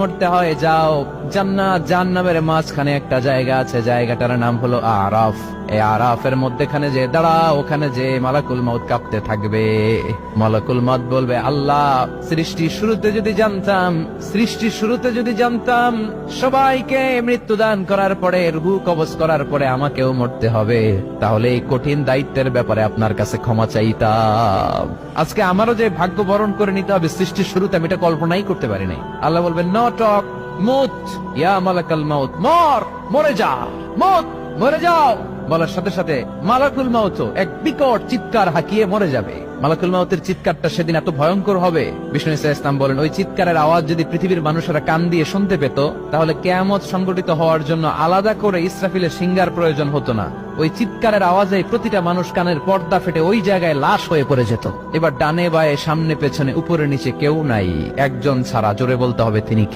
মরতে হয় যাও, জান্নাত জাহান্নামের মাঝখানে একটা জায়গা আছে, জায়গাটার নাম হলো আরাফ। এই আরাফের মধ্যখানে যে দাঁড়া, ওখানে যে মালাকুল মউত কাঁপতে থাকবে। মালাকুল মউত বলবে, আল্লাহ সৃষ্টির শুরুতে যদি জানতাম সবাইকে মৃত্যুদান করার পরে, রূহ কবজ করার পরে আমাকেও মরতে হবে, তাহলে এই কঠিন দায়িত্বের ব্যাপারে আপনার কাছে ক্ষমা চাইতাম। আজকে আমারও যে ভাগ্য বরণ করে নিতে হবে সৃষ্টির শুরুতে, আমি এটা কল্পনাই করতে পারি নাই। আল্লাহ বলবেন, নো টক, মুত ইয়া মালাকুল মউত, মরে যা, মরে যাও। বলার সাথে সাথে মালাকুল মউত এক বিকট চিৎকার হাঁকিয়ে মরে যাবে। মালাকুল মউতের চিৎকারটা সেদিন এত ভয়ঙ্কর হবে, বিষ্ণু ইসলাম বলেন, ওই চিৎকারের আওয়াজ যদি পৃথিবীর মানুষেরা কান দিয়ে শুনতে পেত, তাহলে কিয়ামত সংগঠিত হওয়ার জন্য আলাদা করে ইসরাফিলের সিংহার প্রয়োজন হতো না। ওই চিৎকারের আওয়াজে প্রতিটা মানুষ কানের পর্দা ফেটে ওই জায়গায় লাশ হয়ে পড়ে যেত। এবার ডানে বায়ে সামনে পেছনে উপরে নিচে কেউ নাই, একজন ছাড়া। জোরে বলতে হবে, তিনি কে?